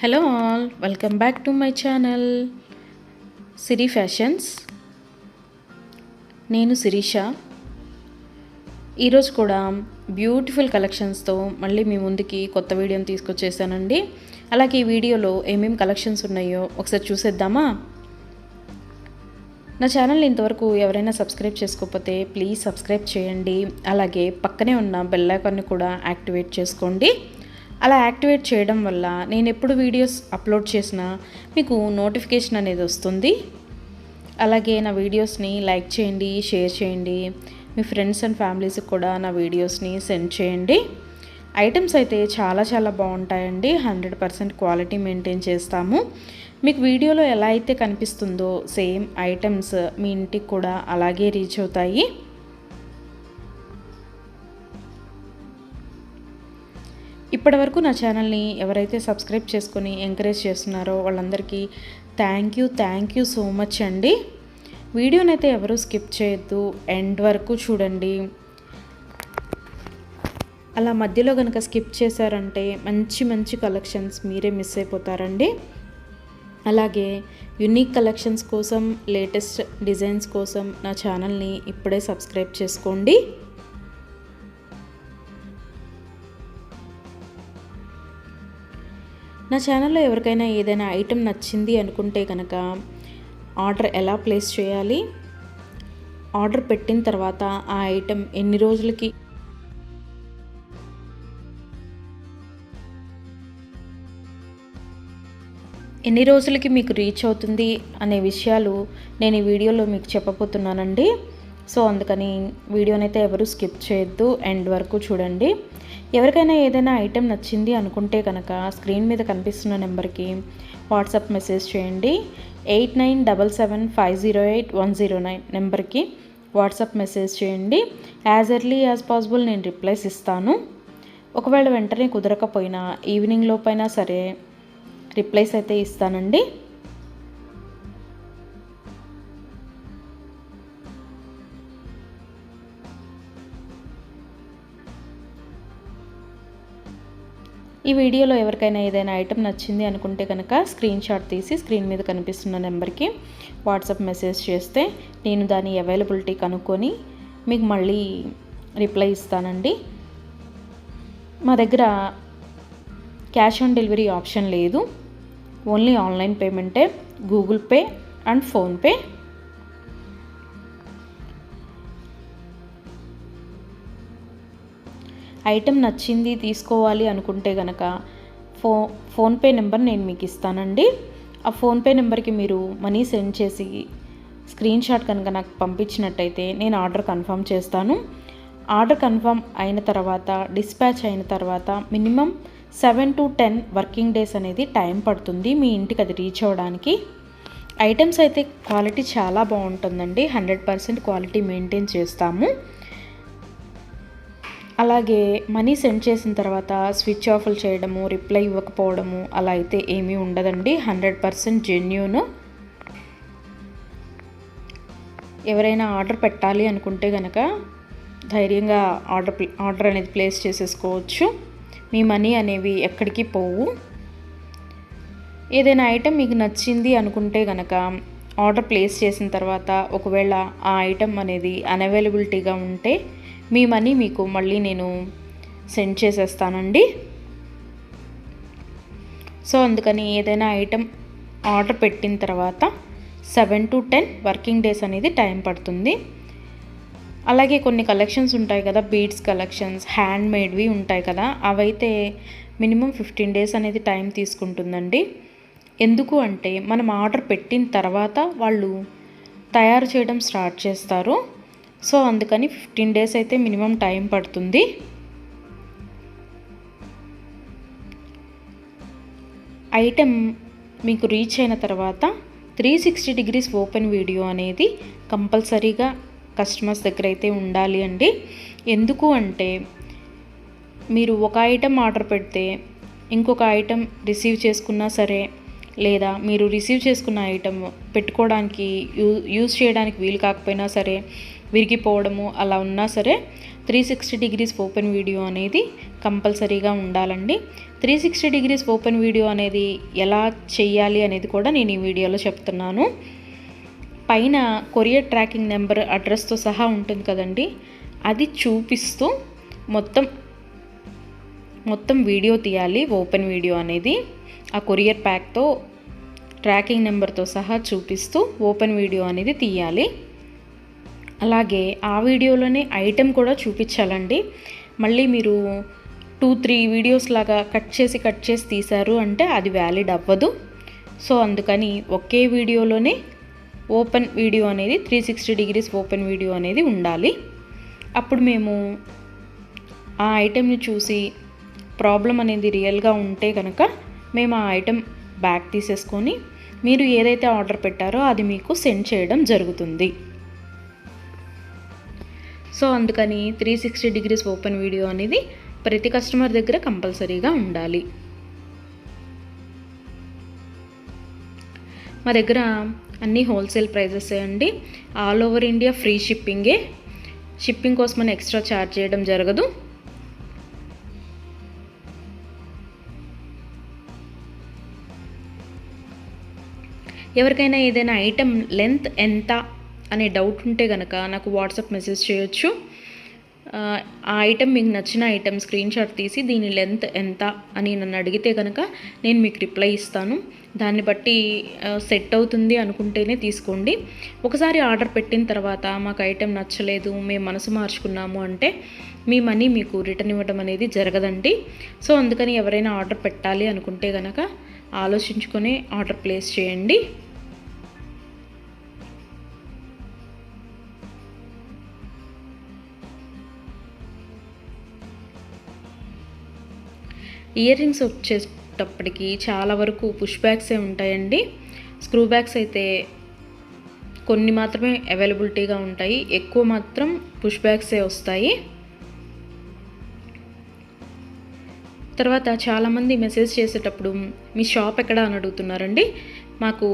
Hello all, welcome back to my channel Siri fashions. నేను శిరీష. ఈరోజు కూడా బ్యూటిఫుల్ కలెక్షన్స్తో మళ్ళీ మీ ముందుకి కొత్త వీడియోని తీసుకొచ్చేసానండి. అలాగే ఈ వీడియోలో ఏమేమి కలెక్షన్స్ ఉన్నాయో ఒకసారి చూసేద్దామా? నా ఛానల్ని ఇంతవరకు ఎవరైనా సబ్స్క్రైబ్ చేసుకోకపోతే ప్లీజ్ సబ్స్క్రైబ్ చేయండి. అలాగే పక్కనే ఉన్న బెల్ ఐకాన్ని కూడా యాక్టివేట్ చేసుకోండి. అలా యాక్టివేట్ చేయడం వల్ల నేను ఎప్పుడు వీడియోస్ అప్లోడ్ చేసినా మీకు నోటిఫికేషన్ అనేది వస్తుంది. అలాగే నా వీడియోస్ని లైక్ చేయండి, షేర్ చేయండి. మీ ఫ్రెండ్స్ అండ్ ఫ్యామిలీస్కి కూడా నా వీడియోస్ని సెండ్ చేయండి. ఐటమ్స్ అయితే చాలా బాగుంటాయండి. 100% క్వాలిటీ మెయింటైన్ చేస్తాము. మీకు వీడియోలో ఎలా అయితే కనిపిస్తుందో సేమ్ ఐటమ్స్ మీ ఇంటికి కూడా అలాగే రీచ్ అవుతాయి. ఇప్పటివరకు నా ఛానల్ని ఎవరైతే సబ్స్క్రైబ్ చేసుకొని ఎంకరేజ్ చేస్తున్నారో వాళ్ళందరికీ థ్యాంక్ యూ సో మచ్ అండి. వీడియోనైతే ఎవరు స్కిప్ చేయొద్దు, ఎండ్ వరకు చూడండి. అలా మధ్యలో కనుక స్కిప్ చేశారంటే మంచి కలెక్షన్స్ మీరే మిస్ అయిపోతారండి. అలాగే యూనిక్ కలెక్షన్స్ కోసం, లేటెస్ట్ డిజైన్స్ కోసం నా ఛానల్ని ఇప్పుడే సబ్స్క్రైబ్ చేసుకోండి. నా ఛానల్లో ఎవరికైనా ఏదైనా ఐటెం నచ్చింది అనుకుంటే కనుక ఆర్డర్ ఎలా ప్లేస్ చేయాలి, ఆర్డర్ పెట్టిన తర్వాత ఆ ఐటెం ఎన్ని రోజులకి మీకు రీచ్ అవుతుంది అనే విషయాలు నేను ఈ వీడియోలో మీకు చెప్పబోతున్నానండి. సో అందుకని వీడియోనైతే ఎవరు స్కిప్ చేయొద్దు, ఎండ్ వరకు చూడండి. ఎవరికైనా ఏదైనా ఐటెం నచ్చింది అనుకుంటే కనుక స్క్రీన్ మీద కనిపిస్తున్న నెంబర్కి వాట్సాప్ మెసేజ్ చేయండి. 8977508109 నెంబర్కి వాట్సాప్ మెసేజ్ చేయండి. యాజ్ ఎర్లీ యాజ్ పాసిబుల్ నేను రిప్లైస్ ఇస్తాను. ఒకవేళ వెంటనే కుదరకపోయినా ఈవినింగ్ లోపైనా సరే రిప్లైస్ అయితే ఇస్తానండి. ఈ వీడియోలో ఎవరికైనా ఏదైనా ఐటెం నచ్చింది అనుకుంటే కనుక స్క్రీన్ షాట్ తీసి స్క్రీన్ మీద కనిపిస్తున్న నెంబర్కి వాట్సాప్ మెసేజ్ చేస్తే నేను దాని అవైలబిలిటీ కనుక్కొని మీకు మళ్ళీ రిప్లై ఇస్తానండి. మా దగ్గర క్యాష్ ఆన్ డెలివరీ ఆప్షన్ లేదు, ఓన్లీ ఆన్లైన్ పేమెంటే, Google Pay and PhonePe. Item నచ్చింది తీసుకోవాలి అనుకుంటే కనుక ఫోన్పే నెంబర్ నేను మీకు ఇస్తానండి. ఆ ఫోన్పే నెంబర్కి మీరు మనీ సెండ్ చేసి స్క్రీన్ షాట్ కనుక నాకు పంపించినట్టయితే నేను ఆర్డర్ కన్ఫర్మ్ చేస్తాను. ఆర్డర్ కన్ఫర్మ్ అయిన తర్వాత, డిస్పాచ్ అయిన తర్వాత మినిమం 7 to 10 వర్కింగ్ డేస్ అనేది టైం పడుతుంది మీ ఇంటికి అది రీచ్ అవ్వడానికి. ఐటమ్స్ అయితే క్వాలిటీ చాలా బాగుంటుందండి. 100% క్వాలిటీ మెయింటైన్ చేస్తాము. అలాగే మనీ సెండ్ చేసిన తర్వాత స్విచ్ ఆఫ్లు చేయడము, రిప్లై ఇవ్వకపోవడము అలా అయితే ఏమీ ఉండదండి. 100% జెన్యూన్. ఎవరైనా ఆర్డర్ పెట్టాలి అనుకుంటే కనుక ధైర్యంగా ఆర్డర్ అనేది ప్లేస్ చేసేసుకోవచ్చు. మీ మనీ అనేవి ఎక్కడికి పోవు. ఏదైనా ఐటెం మీకు నచ్చింది అనుకుంటే కనుక ఆర్డర్ ప్లేస్ చేసిన తర్వాత ఒకవేళ ఆ ఐటెం అనేది అన్అవైలబిలిటీగా ఉంటే మీ మనీ మీకు మళ్ళీ నేను సెండ్ చేసేస్తానండి. సో అందుకని ఏదైనా ఐటెం ఆర్డర్ పెట్టిన తర్వాత 7 to 10 వర్కింగ్ డేస్ అనేది టైం పడుతుంది. అలాగే కొన్ని కలెక్షన్స్ ఉంటాయి కదా, బీడ్స్ కలెక్షన్స్, హ్యాండ్ మేడ్వి ఉంటాయి కదా, అవైతే మినిమం 15 డేస్ అనేది టైం తీసుకుంటుందండి. ఎందుకు అంటే మనం ఆర్డర్ పెట్టిన తర్వాత వాళ్ళు తయారు చేయడం స్టార్ట్ చేస్తారు. సో అందుకని 15 డేస్ అయితే మినిమం టైం పడుతుంది. ఐటెం మీకు రీచ్ అయిన తర్వాత 360 degrees ఓపెన్ వీడియో అనేది కంపల్సరీగా కస్టమర్స్ దగ్గర అయితే ఉండాలి అండి. ఎందుకు అంటే మీరు ఒక ఐటెం ఆర్డర్ పెడితే ఇంకొక ఐటెం రిసీవ్ చేసుకున్నా సరే, లేదా మీరు రిసీవ్ చేసుకున్న ఐటెం పెట్టుకోవడానికి యూజ్ చేయడానికి వీలు కాకపోయినా సరే, విరిగిపోవడము అలా ఉన్నా సరే 360 degrees ఓపెన్ వీడియో అనేది కంపల్సరీగా ఉండాలండి. 360 డిగ్రీస్ ఓపెన్ వీడియో అనేది ఎలా చేయాలి అనేది కూడా నేను ఈ వీడియోలో చెప్తున్నాను. పైన కొరియర్ ట్రాకింగ్ నెంబర్ అడ్రస్తో సహా ఉంటుంది కదండి, అది చూపిస్తూ మొత్తం వీడియో తీయాలి. ఓపెన్ వీడియో అనేది ఆ కొరియర్ ప్యాక్తో ట్రాకింగ్ నెంబర్తో సహా చూపిస్తూ ఓపెన్ వీడియో అనేది తీయాలి. అలాగే ఆ వీడియోలోనే ఐటెం కూడా చూపించాలండి. మళ్ళీ మీరు 2-3 వీడియోస్ లాగా కట్ చేసి తీశారు అంటే అది వ్యాలిడ్ అవ్వదు. సో అందుకని ఒకే వీడియోలోనే ఓపెన్ వీడియో అనేది 360 డిగ్రీస్ ఓపెన్ వీడియో అనేది ఉండాలి. అప్పుడు మేము ఆ ఐటెంని చూసి ప్రాబ్లం అనేది రియల్గా ఉంటే కనుక మేము ఆ ఐటెం బ్యాక్ తీసేసుకొని మీరు ఏదైతే ఆర్డర్ పెట్టారో అది మీకు సెండ్ చేయడం జరుగుతుంది. సో అందుకని 360 డిగ్రీస్ ఓపెన్ వీడియో అనేది ప్రతి కస్టమర్ దగ్గర కంపల్సరీగా ఉండాలి. మా దగ్గర అన్నీ హోల్సేల్ ప్రైజెసే అండి. ఆల్ ఓవర్ ఇండియా ఫ్రీ షిప్పింగే. షిప్పింగ్ కోసం మనం ఎక్స్ట్రా ఛార్జ్ చేయడం జరగదు. ఎవరికైనా ఏదైనా ఐటెం లెంత్ ఎంత అనే డౌట్ ఉంటే కనుక నాకు వాట్సాప్ మెసేజ్ చేయొచ్చు. ఆ ఐటెం మీకు నచ్చిన ఐటెం స్క్రీన్ షాట్ తీసి దీని లెంత్ ఎంత అని నన్ను అడిగితే కనుక నేను మీకు రిప్లై ఇస్తాను. దాన్ని బట్టి సెట్ అవుతుంది అనుకుంటేనే తీసుకోండి. ఒకసారి ఆర్డర్ పెట్టిన తర్వాత మాకు ఐటెం నచ్చలేదు, మేము మనసు మార్చుకున్నాము అంటే మీ మనీ మీకు రిటర్న్ ఇవ్వడం అనేది జరగదండి. సో అందుకని ఎవరైనా ఆర్డర్ పెట్టాలి అనుకుంటే కనుక ఆలోచించుకొని ఆర్డర్ ప్లేస్ చేయండి. ఇయర్ రింగ్స్ వచ్చేటప్పటికి చాలా వరకు పుష్ బ్యాగ్సే ఉంటాయండి. స్క్రూ బ్యాగ్స్ అయితే కొన్ని మాత్రమే అవైలబిలిటీగా ఉంటాయి, ఎక్కువ మాత్రం పుష్ బ్యాగ్సే వస్తాయి. తర్వాత చాలామంది మెసేజ్ చేసేటప్పుడు మీ షాప్ ఎక్కడ అని అడుగుతున్నారండి. మాకు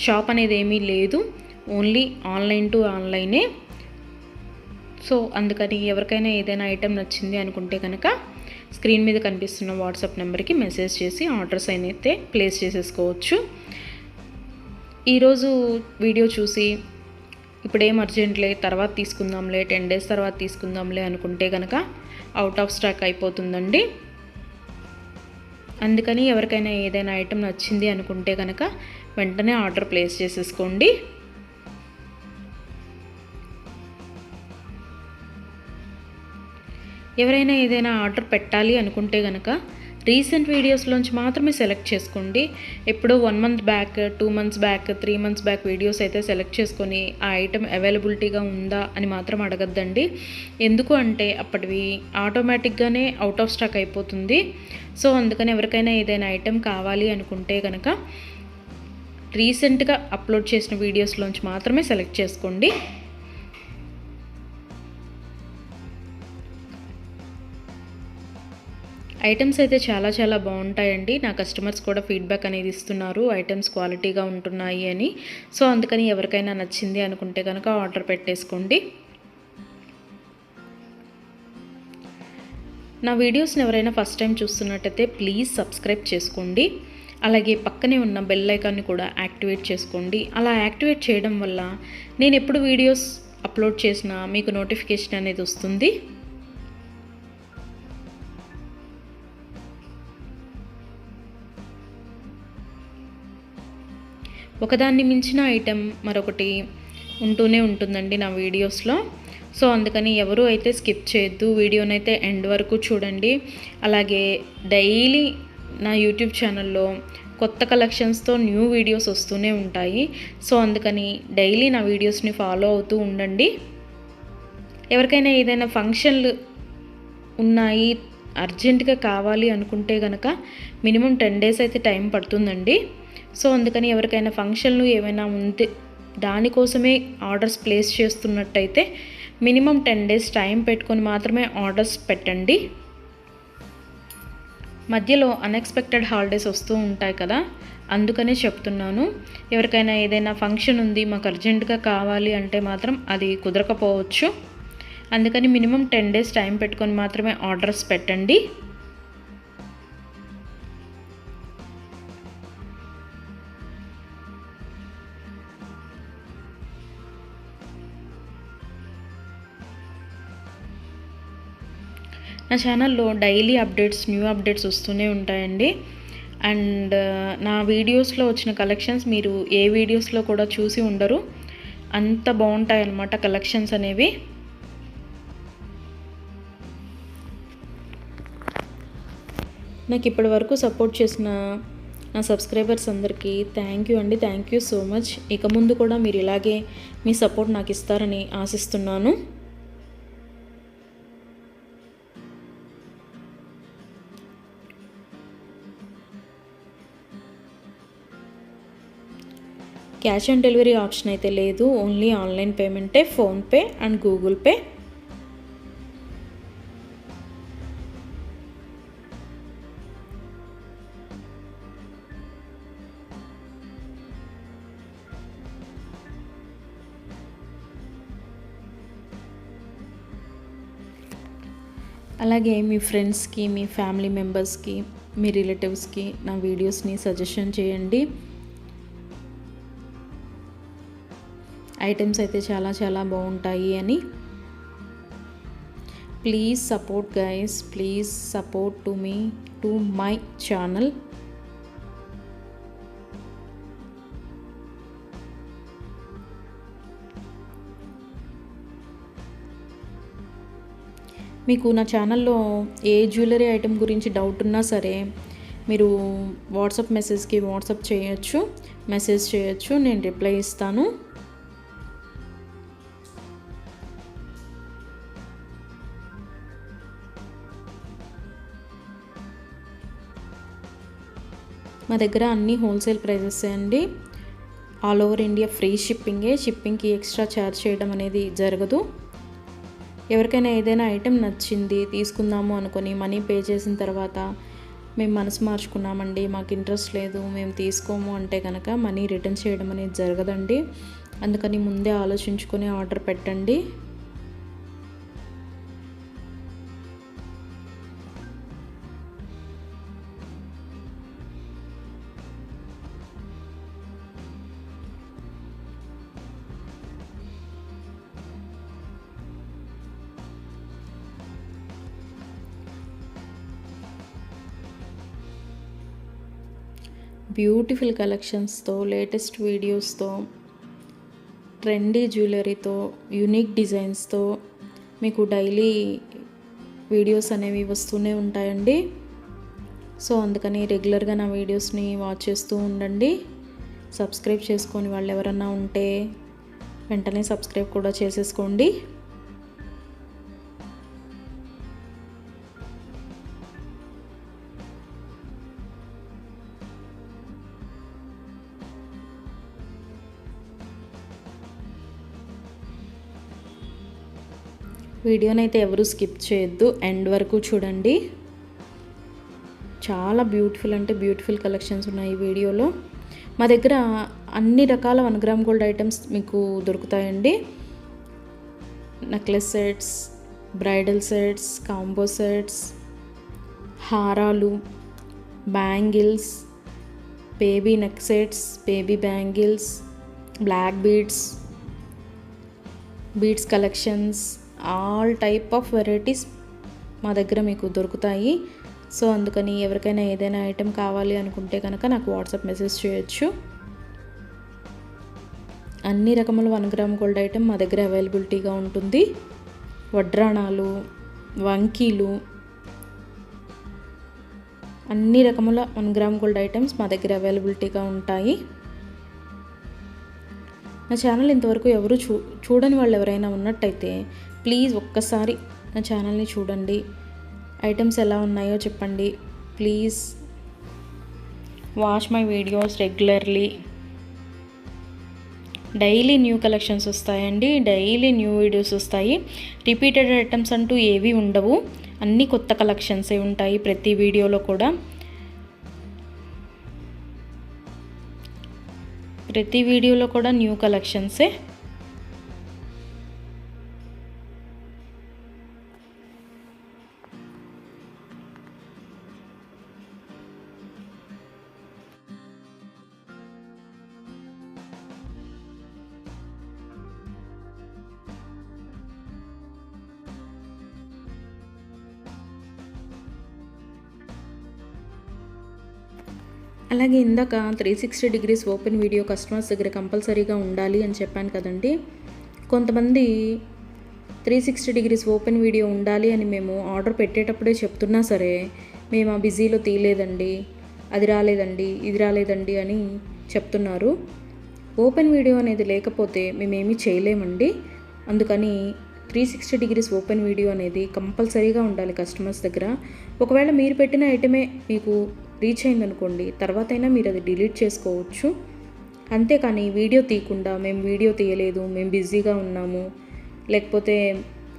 షాప్ అనేది ఏమీ లేదు, ఓన్లీ ఆన్లైన్ టు ఆన్లైనే. సో అందుకని ఎవరికైనా ఏదైనా ఐటెం నచ్చింది అనుకుంటే కనుక స్క్రీన్ మీద కనిపిస్తున్న వాట్సాప్ నెంబర్కి మెసేజ్ చేసి ఆర్డర్స్ అయితే ప్లేస్ చేసేసుకోవచ్చు. ఈరోజు వీడియో చూసి ఇప్పుడేం అర్జెంట్లే తర్వాత తీసుకుందాంలే, 10 days తర్వాత తీసుకుందాంలే అనుకుంటే కనుక అవుట్ ఆఫ్ స్టాక్ అయిపోతుందండి. అందుకని ఎవరికైనా ఏదైనా ఐటెం నచ్చింది అనుకుంటే కనుక వెంటనే ఆర్డర్ ప్లేస్ చేసేసుకోండి. ఎవరైనా ఏదైనా ఆర్డర్ పెట్టాలి అనుకుంటే కనుక రీసెంట్ వీడియోస్లోంచి మాత్రమే సెలెక్ట్ చేసుకోండి. ఎప్పుడో 1 month back, 2 months back, 3 months back videos అయితే సెలెక్ట్ చేసుకొని ఆ ఐటెం అవైలబిలిటీగా ఉందా అని మాత్రం అడగద్దండి. ఎందుకు అంటే అప్పటివి ఆటోమేటిక్గానే అవుట్ ఆఫ్ స్టాక్ అయిపోతుంది. సో అందుకని ఎవరికైనా ఏదైనా ఐటెం కావాలి అనుకుంటే కనుక రీసెంట్గా అప్లోడ్ చేసిన వీడియోస్లోంచి మాత్రమే సెలెక్ట్ చేసుకోండి. ఐటమ్స్ అయితే చాలా చాలా బాగుంటాయండి. నా కస్టమర్స్ కూడా ఫీడ్బ్యాక్ అనేది ఇస్తున్నారు, ఐటమ్స్ క్వాలిటీగా ఉంటున్నాయి అని. సో అందుకని ఎవరికైనా నచ్చింది అనుకుంటే కనుక ఆర్డర్ పెట్టేసుకోండి. నా వీడియోస్ని ఎవరైనా ఫస్ట్ టైం చూస్తున్నట్టయితే ప్లీజ్ సబ్స్క్రైబ్ చేసుకోండి. అలాగే పక్కనే ఉన్న బెల్ ఐకాన్ని కూడా యాక్టివేట్ చేసుకోండి. అలా యాక్టివేట్ చేయడం వల్ల నేను ఎప్పుడు వీడియోస్ అప్లోడ్ చేసినా మీకు నోటిఫికేషన్ అనేది వస్తుంది. ఒకదాన్ని మించిన ఐటెం మరొకటి ఉంటూనే ఉంటుందండి నా వీడియోస్లో. సో అందుకని ఎవరు అయితే స్కిప్ చేయొద్దు, వీడియోనైతే ఎండ్ వరకు చూడండి. అలాగే డైలీ నా యూట్యూబ్ ఛానల్లో కొత్త కలెక్షన్స్తో న్యూ వీడియోస్ వస్తూనే ఉంటాయి. సో అందుకని డైలీ నా వీడియోస్ని ఫాలో అవుతూ ఉండండి. ఎవరికైనా ఏదైనా ఫంక్షన్లు ఉన్నాయి, అర్జెంటుగా కావాలి అనుకుంటే కనుక మినిమం 10 days అయితే టైం పడుతుందండి. సో అందుకని ఎవరికైనా ఫంక్షన్లు ఏమైనా ఉంటే దానికోసమే ఆర్డర్స్ ప్లేస్ చేస్తున్నట్టయితే మినిమం 10 days టైం పెట్టుకొని మాత్రమే ఆర్డర్స్ పెట్టండి. మధ్యలో అన్ఎక్స్పెక్టెడ్ హాలిడేస్ వస్తూ ఉంటాయి కదా, అందుకనే చెప్తున్నాను. ఎవరికైనా ఏదైనా ఫంక్షన్ ఉంది మాకు అర్జెంటుగా కావాలి అంటే మాత్రం అది కుదరకపోవచ్చు. అందుకని మినిమం 10 days టైం పెట్టుకొని మాత్రమే ఆర్డర్స్ పెట్టండి. నా ఛానల్లో డైలీ అప్డేట్స్, న్యూ అప్డేట్స్ వస్తూనే ఉంటాయండి. అండ్ నా వీడియోస్లో వచ్చిన కలెక్షన్స్ మీరు ఏ వీడియోస్లో కూడా చూసి ఉండరు, అంత బాగుంటాయి అన్నమాట కలెక్షన్స్ అనేవి. నాకు ఇప్పటి వరకు సపోర్ట్ చేసిన నా సబ్స్క్రైబర్స్ అందరికీ థ్యాంక్ యూ అండి. Thank you so much. ఇక ముందు కూడా మీరు ఇలాగే మీ సపోర్ట్ నాకు ఇస్తారని ఆశిస్తున్నాను. క్యాష్ ఆన్ డెలివరీ ఆప్షన్ అయితే లేదు, ఓన్లీ ఆన్లైన్ పేమెంటే, ఫోన్పే అండ్ గూగుల్ పే. అలాగే మీ ఫ్రెండ్స్కి, మీ ఫ్యామిలీ మెంబర్స్కి, మీ రిలేటివ్స్కి నా వీడియోస్ని సజెషన్ చేయండి. ఐటమ్స్ అయితే చాలా చాలా బాగుంటాయి అని. Please support guys, please support to me, to my channel. మీకు నా ఛానల్లో ఏ జ్యువెలరీ ఐటెం గురించి డౌట్ ఉన్నా సరే మీరు వాట్సాప్ మెసేజ్కి వాట్సాప్ చేయొచ్చు, మెసేజ్ చేయొచ్చు, నేను రిప్లై ఇస్తాను. మా దగ్గర అన్ని హోల్సేల్ ప్రైజెస్ అండి. ఆల్ ఓవర్ ఇండియా ఫ్రీ షిప్పింగే. షిప్పింగ్కి ఎక్స్ట్రా ఛార్జ్ చేయడం అనేది జరగదు. ఎవరికైనా ఏదైనా ఐటెం నచ్చింది తీసుకుందాము అనుకొని మనీ పే చేసిన తర్వాత మేము మనసు మార్చుకున్నామండి, మాకు ఇంట్రెస్ట్ లేదు, మేము తీసుకోము అంటే కనుక మనీ రిటర్న్ చేయడం అనేది జరగదండి. అందుకని ముందే ఆలోచించుకొని ఆర్డర్ పెట్టండి. బ్యూటిఫుల్ కలెక్షన్స్తో, లేటెస్ట్ వీడియోస్తో, ట్రెండీ జ్యువెలరీతో, యూనిక్ డిజైన్స్తో మీకు డైలీ వీడియోస్ అనేవి వస్తూనే ఉంటాయండి. సో అందుకని రెగ్యులర్గా నా వీడియోస్ని వాచ్ చేస్తూ ఉండండి. సబ్స్క్రైబ్ చేసుకొని వాళ్ళు ఎవరన్నా ఉంటే వెంటనే సబ్స్క్రైబ్ కూడా చేసేసుకోండి. వీడియోని అయితే ఎవరు స్కిప్ చేయొద్దు, ఎండ్ వరకు చూడండి. చాలా బ్యూటిఫుల్ అంటే బ్యూటిఫుల్ కలెక్షన్స్ ఉన్నాయి ఈ వీడియోలో. మా దగ్గర అన్ని రకాల 1 గ్రామ్ గోల్డ్ ఐటమ్స్ మీకు దొరుకుతాయండి. Necklace sets, bridal sets, combo sets, హారాలు, bangles, baby neck sets, baby bangles, black beads collections, all type of varieties మా దగ్గర మీకు దొరుకుతాయి. సో అందుకని ఎవరికైనా ఏదైనా ఐటెం కావాలి అనుకుంటే కనుక నాకు వాట్సాప్ మెసేజ్ చేయొచ్చు. అన్ని రకముల 1 గ్రామ్ గోల్డ్ ఐటెం మా దగ్గర అవైలబిలిటీగా ఉంటుంది. వడ్రాణాలు, వంకీలు, అన్ని రకముల 1 గ్రామ్ గోల్డ్ ఐటమ్స్ మా దగ్గర అవైలబిలిటీగా ఉంటాయి. నా ఛానల్ ఇంతవరకు ఎవరు చూడని వాళ్ళు ఎవరైనా ఉన్నట్టయితే ప్లీజ్ ఒక్కసారి నా ఛానల్ని చూడండి. ఐటమ్స్ ఎలా ఉన్నాయో చెప్పండి. Please watch my videos regularly. Daily new collections వస్తాయండి, డైలీ న్యూ వీడియోస్ వస్తాయి. రిపీటెడ్ ఐటమ్స్ అంటూ ఏవి ఉండవు, అన్నీ కొత్త కలెక్షన్సే ఉంటాయి ప్రతి వీడియోలో కూడా. ప్రతి వీడియోలో కూడా న్యూ కలెక్షన్సే. అలాగే ఇందాక 360 డిగ్రీస్ ఓపెన్ వీడియో కస్టమర్స్ దగ్గర కంపల్సరీగా ఉండాలి అని చెప్పాను కదండి. కొంతమంది 360 డిగ్రీస్ ఓపెన్ వీడియో ఉండాలి అని మేము ఆర్డర్ పెట్టేటప్పుడే చెప్తున్నా సరే, మేము ఆ బిజీలో తీయలేదండి, అది రాలేదండి, ఇది రాలేదండి అని చెప్తున్నారు. ఓపెన్ వీడియో అనేది లేకపోతే మేమేమీ చేయలేమండి. అందుకని 360 డిగ్రీస్ ఓపెన్ వీడియో అనేది కంపల్సరీగా ఉండాలి కస్టమర్స్ దగ్గర. ఒకవేళ మీరు పెట్టిన ఐటమే మీకు రీచ్ అయిందనుకోండి, తర్వాత అయినా మీరు అది డిలీట్ చేసుకోవచ్చు. అంతేకాని వీడియో తీయకుండా మేము వీడియో తీయలేదు, మేము బిజీగా ఉన్నాము, లేకపోతే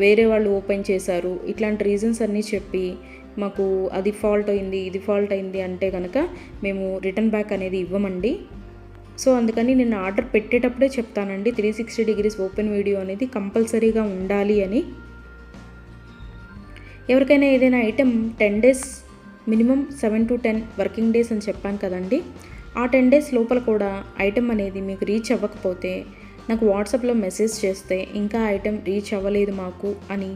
వేరే వాళ్ళు ఓపెన్ చేశారు, ఇట్లాంటి రీజన్స్ అన్నీ చెప్పి మాకు అది ఫాల్ట్ అయింది, ఇది ఫాల్ట్ అయింది అంటే కనుక మేము రిటర్న్ బ్యాక్ అనేది ఇవ్వమండి. సో అందుకని నేను ఆర్డర్ పెట్టేటప్పుడే చెప్తానండి 360 డిగ్రీస్ ఓపెన్ వీడియో అనేది కంపల్సరీగా ఉండాలి అని. ఎవరికైనా ఏదైనా item 10 days minimum 7 to 10 working days అని చెప్పాను కదండి. ఆ 10 డేస్ లోపల కూడా ఐటెం అనేది మీకు రీచ్ అవ్వకపోతే నాకు వాట్సాప్లో మెసేజ్ చేస్తే, ఇంకా ఐటెం రీచ్ అవ్వలేదు మాకు అని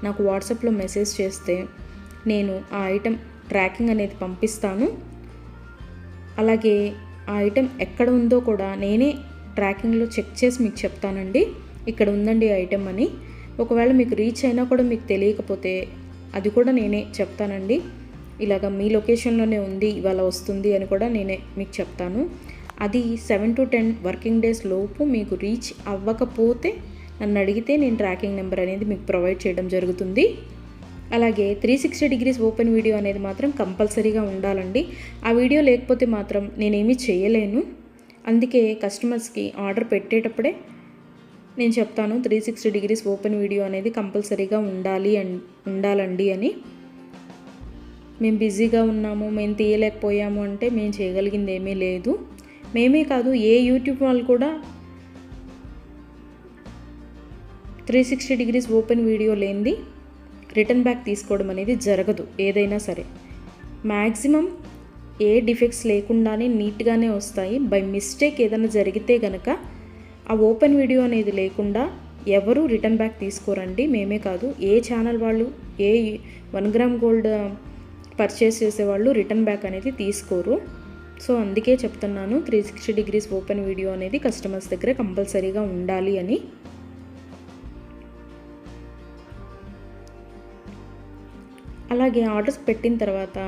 నాకు వాట్సాప్లో మెసేజ్ చేస్తే నేను ఆ ఐటెం ట్రాకింగ్ అనేది పంపిస్తాను. అలాగే ఆ ఐటెం ఎక్కడ ఉందో కూడా నేనే ట్రాకింగ్లో చెక్ చేసి మీకు చెప్తానండి, ఇక్కడ ఉందండి ఐటెం అని. ఒకవేళ మీకు రీచ్ అయినా కూడా మీకు తెలియకపోతే అది కూడా నేనే చెప్తానండి, ఇలాగ మీ లొకేషన్లోనే ఉంది, ఇవాళ వస్తుంది అని కూడా నేనే మీకు చెప్తాను. అది 7 to 10 వర్కింగ్ డేస్ లోపు మీకు రీచ్ అవ్వకపోతే నన్ను అడిగితే నేను ట్రాకింగ్ నెంబర్ అనేది మీకు ప్రొవైడ్ చేయడం జరుగుతుంది. అలాగే 360 డిగ్రీస్ ఓపెన్ వీడియో అనేది మాత్రం కంపల్సరీగా ఉండాలండి. ఆ వీడియో లేకపోతే మాత్రం నేనేమీ చేయలేను. అందుకే కస్టమర్స్కి ఆర్డర్ పెట్టేటప్పుడే నేను చెప్తాను 360 డిగ్రీస్ ఓపెన్ వీడియో అనేది కంపల్సరీగా ఉండాలండి అని. మేము బిజీగా ఉన్నాము, మేము తీయలేకపోయాము అంటే మేము చేయగలిగింది ఏమీ లేదు. మేమే కాదు, ఏ యూట్యూబ్ వాళ్ళు కూడా 360 డిగ్రీస్ ఓపెన్ వీడియో లేనిది రిటర్న్ బ్యాక్ తీసుకోవడం అనేది జరగదు. ఏదైనా సరే మ్యాక్సిమం ఏ డిఫెక్ట్స్ లేకుండానే నీట్గానే వస్తాయి. బై మిస్టేక్ ఏదైనా జరిగితే కనుక ఆ ఓపెన్ వీడియో అనేది లేకుండా ఎవరు రిటర్న్ బ్యాక్ తీసుకోరండి. మేమే కాదు, ఏ ఛానల్ వాళ్ళు, ఏ 1 గ్రామ్ గోల్డ్ పర్చేస్ చేసేవాళ్ళు రిటర్న్ బ్యాక్ అనేది తీసుకోరు. సో అందుకే చెప్తున్నాను 360 డిగ్రీస్ ఓపెన్ వీడియో అనేది కస్టమర్స్ దగ్గర కంపల్సరీగా ఉండాలి అని. అలాగే ఆర్డర్స్ పెట్టిన తర్వాత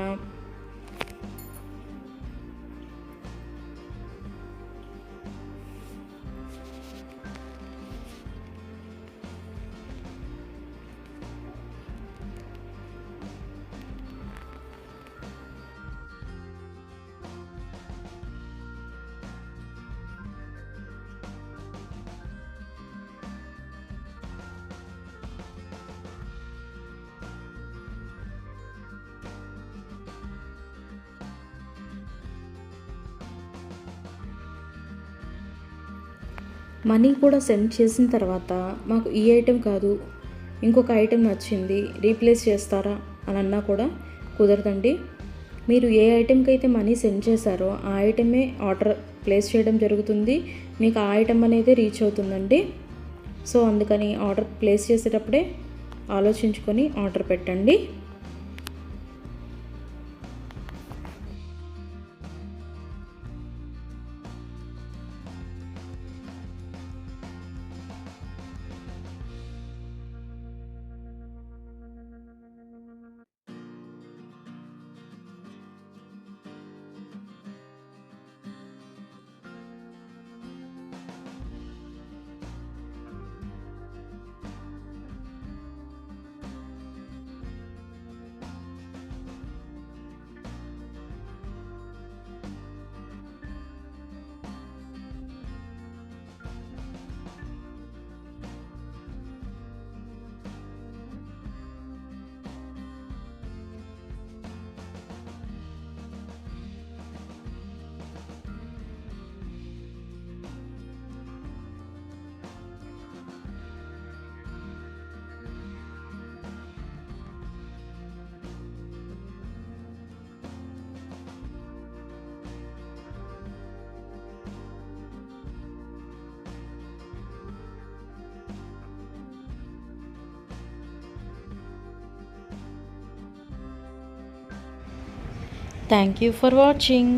మనీ కూడా సెండ్ చేసిన తర్వాత మాకు ఈ ఐటెం కాదు, ఇంకొక ఐటెం నచ్చింది, రీప్లేస్ చేస్తారా అని అన్నా కూడా కుదరదండి. మీరు ఏ ఐటెంకి అయితే మనీ సెండ్ చేశారో ఆ ఐటమే ఆర్డర్ ప్లేస్ చేయడం జరుగుతుంది. మీకు ఆ ఐటెం అనేది రీచ్ అవుతుందండి. సో అందుకని ఆర్డర్ ప్లేస్ చేసేటప్పుడే ఆలోచించుకొని ఆర్డర్ పెట్టండి. Thank you for watching.